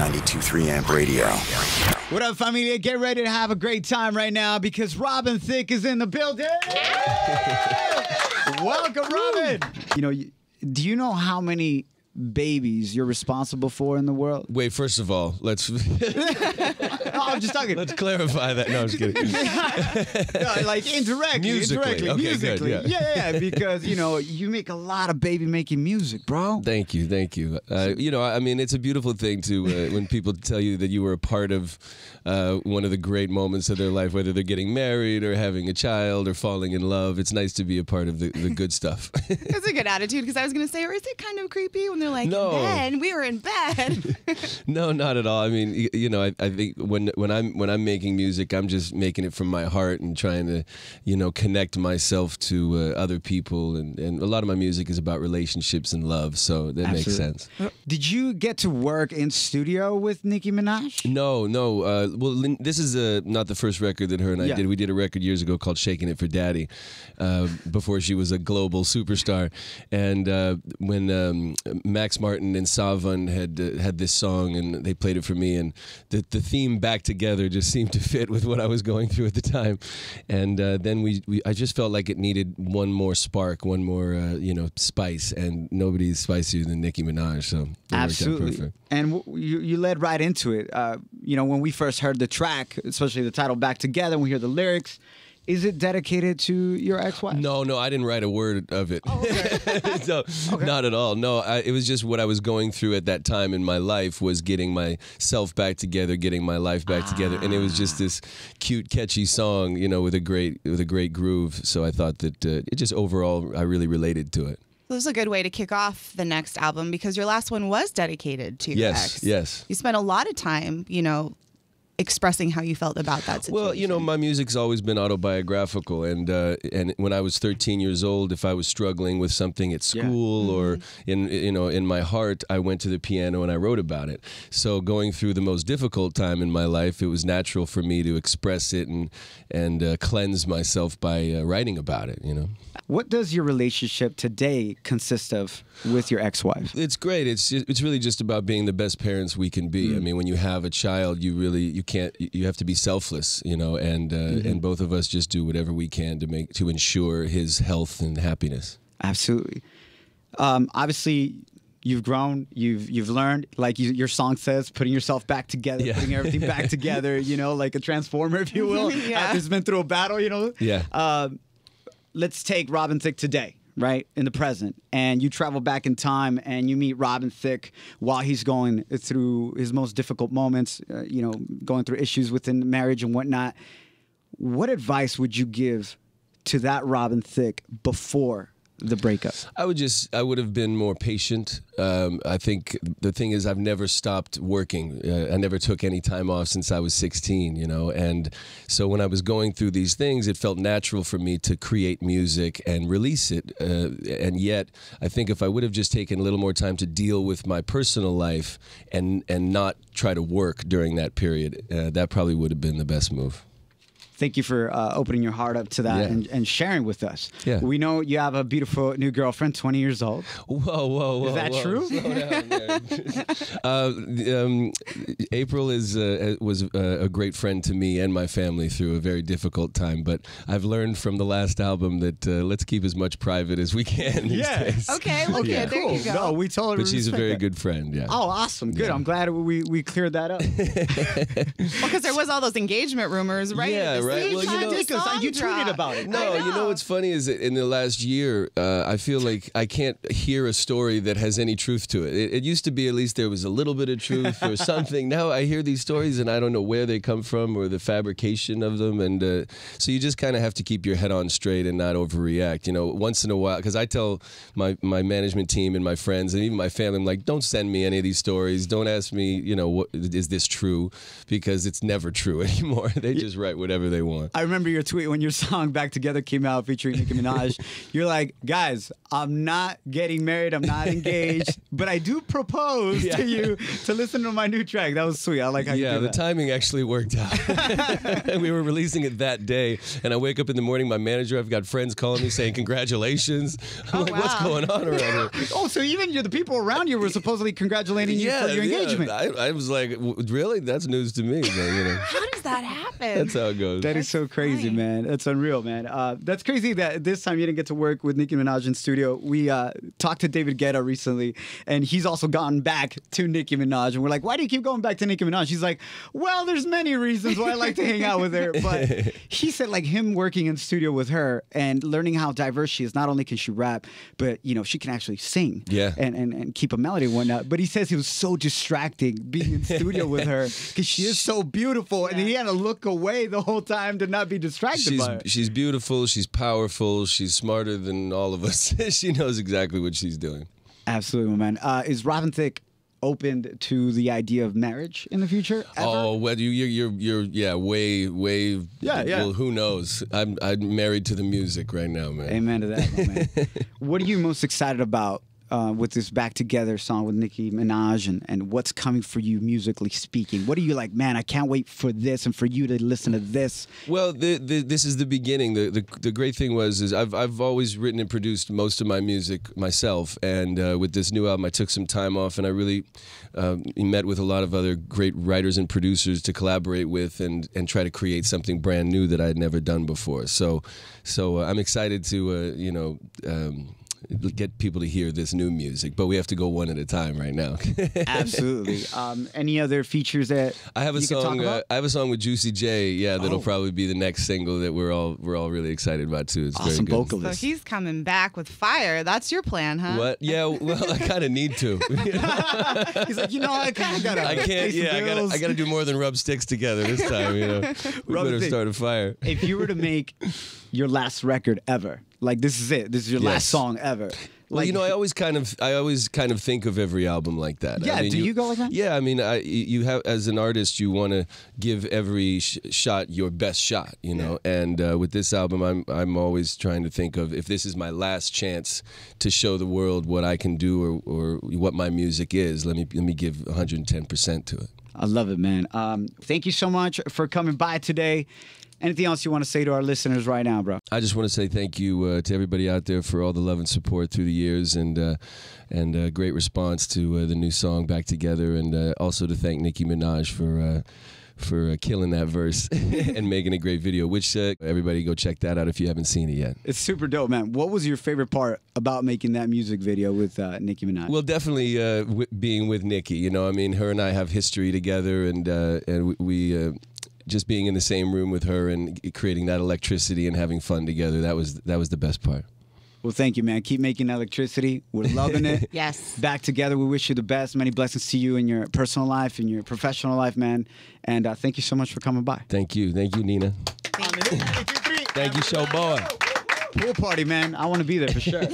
92.3 Amp Radio. What up, familia? Get ready to have a great time right now because Robin Thicke is in the building. Welcome, Robin. You know, do you know how many babies you're responsible for in the world? Wait, first of all, let's... No, I'm just talking. Let's clarify that. No, I'm just kidding. No, like indirectly. Musically. Okay, musically. good, yeah, because, you know, you make a lot of baby-making music, bro. Thank you. You know, I mean, it's a beautiful thing to when people tell you that you were a part of one of the great moments of their life, whether they're getting married or having a child or falling in love. It's nice to be a part of the good stuff. That's a good attitude, because I was going to say, or is it kind of creepy when they're like, no. "Man, we were in bed"? No, not at all. I mean, you know, I think when I'm making music, I'm just making it from my heart and trying to, you know, connect myself to other people, and a lot of my music is about relationships and love, so that makes sense. Did you get to work in studio with Nicki Minaj? No. Well, this is not the first record that her and I did. We did a record years ago called "Shaking It for Daddy," before she was a global superstar, and when Max Martin and Savan had this song and they played it for me, and the theme "Back Together" just seemed to fit with what I was going through at the time, and then I just felt like it needed one more spark, one more you know, spice, and nobody's spicier than Nicki Minaj, so it absolutely worked out perfect. And you led right into it. You know, when we first heard the track, especially the title "Back Together," we hear the lyrics. Is it dedicated to your ex-wife? No, I didn't write a word of it. Oh, okay. So, not at all. No, it was just what I was going through at that time in my life, was getting myself back together, getting my life back together, and it was just this cute, catchy song, you know, with a great groove. So I thought that it just overall, I really related to it. This is a good way to kick off the next album, because your last one was dedicated to your ex. Yes. You spent a lot of time, you know, expressing how you felt about that situation. Well, you know, my music's always been autobiographical, and when I was 13 years old, if I was struggling with something at school or in my heart, I went to the piano and I wrote about it. So going through the most difficult time in my life, it was natural for me to express it and cleanse myself by writing about it. You know. What does your relationship today consist of with your ex-wife? It's great. It's really just about being the best parents we can be. I mean, when you have a child, you have to be selfless, you know, and both of us just do whatever we can to ensure his health and happiness. Absolutely. Obviously, you've grown, you've learned, like your song says, putting yourself back together, putting everything back together, you know, like a transformer, if you will. After it's been through a battle, you know. Yeah. Let's take Robin Thicke today, right, in the present, and you travel back in time and you meet Robin Thicke while he's going through his most difficult moments, you know, going through issues within marriage and whatnot. What advice would you give to that Robin Thicke before the breakup? I would have been more patient. I think the thing is, I've never stopped working. I never took any time off since I was 16, you know, and so when I was going through these things, it felt natural for me to create music and release it, and yet I think if I would have just taken a little more time to deal with my personal life and not try to work during that period, that probably would have been the best move. Thank you for opening your heart up to that and sharing with us. Yeah. We know you have a beautiful new girlfriend, 20 years old. Whoa. Is that true? Slow down there. April was a great friend to me and my family through a very difficult time, but I've learned from the last album that let's keep as much private as we can these days. Okay, well, there you go. No, we totally But she's a very that. good friend, yeah. Oh, awesome. Good. Yeah. I'm glad we cleared that up. Well, because there was all those engagement rumors, right? Yeah, right. Well, you know, you tweeted about it. No, you know what's funny is that in the last year, I feel like I can't hear a story that has any truth to it. It used to be at least there was a little bit of truth or something. Now I hear these stories and I don't know where they come from or the fabrication of them, and so you just kind of have to keep your head on straight and not overreact. You know, once in a while, because I tell my management team and my friends and even my family, I'm like, don't send me any of these stories. Don't ask me, you know, is this true? Because it's never true anymore. They just write whatever they they want. I remember your tweet when your song Back Together came out featuring Nicki Minaj. You're like, guys, I'm not getting married. I'm not engaged. But I do propose to you to listen to my new track. That was sweet. I like how you did that. Yeah, the timing actually worked out. We were releasing it that day. And I wake up in the morning, my manager, I've got friends calling me saying, congratulations. I'm like, what's going on around here? Oh, so even the people around you were supposedly congratulating you for your engagement. I was like, really? That's news to me. But, you know. How does that happen? That's how it goes. That is so crazy, man. That's unreal, man. That's crazy that this time you didn't get to work with Nicki Minaj in studio. We talked to David Guetta recently, and he's also gone back to Nicki Minaj. And we're like, why do you keep going back to Nicki Minaj? He's like, well, there's many reasons why I like to hang out with her. But he said, like, him working in studio with her and learning how diverse she is. Not only can she rap, but, you know, she can actually sing and keep a melody and whatnot. But he says he was so distracting being in studio with her because she is so beautiful. And he had to look away the whole time to not be distracted by her. She's beautiful. She's powerful. She's smarter than all of us. She knows exactly what she's doing. Absolutely, man. Is Robin Thicke open to the idea of marriage in the future? Ever? Oh, well, you're way. Well, who knows? I'm married to the music right now, man. Amen to that, my man. What are you most excited about with this Back Together song with Nicki Minaj and what's coming for you musically speaking? What are you like, man, I can't wait for this and for you to listen to this? Well, this is the beginning. The great thing is I've always written and produced most of my music myself, and with this new album I took some time off and I really met with a lot of other great writers and producers to collaborate with and try to create something brand new that I had never done before. So I'm excited to get people to hear this new music, but we have to go one at a time right now. Absolutely. Any other features that I have a song? I have a song with Juicy J. Yeah, that'll probably be the next single that we're all really excited about too. It's awesome very good. vocalist. So he's coming back with fire. That's your plan, huh? What? Yeah. Well, I kind of need to. He's like, I kind of gotta. I can't. Yeah, I gotta do more than rub sticks together this time. We better start a fire. If you were to make your last record ever, like this is it. This is your last song ever. Well, I always kind of think of every album like that. Yeah, do you go like that? Yeah, I mean, you have as an artist, you want to give every shot your best shot, And with this album, I'm always trying to think of if this is my last chance to show the world what I can do or what my music is. Let me give 110% to it. I love it, man. Thank you so much for coming by today. Anything else you want to say to our listeners right now, bro? I just want to say thank you to everybody out there for all the love and support through the years, and great response to the new song Back Together, and also to thank Nicki Minaj for killing that verse and making a great video. Which everybody go check that out if you haven't seen it yet. It's super dope, man. What was your favorite part about making that music video with Nicki Minaj? Well, definitely being with Nicki. I mean, her and I have history together, and we. Just being in the same room with her and creating that electricity and having fun together, that was the best part. Well, thank you, man. Keep making electricity. We're loving it. Yes. Back Together. We wish you the best. Many blessings to you in your personal life, in your professional life, man. And thank you so much for coming by. Thank you. Thank you, Nina. Thank you. Thank you, show boy. Pool party, man. I want to be there for sure.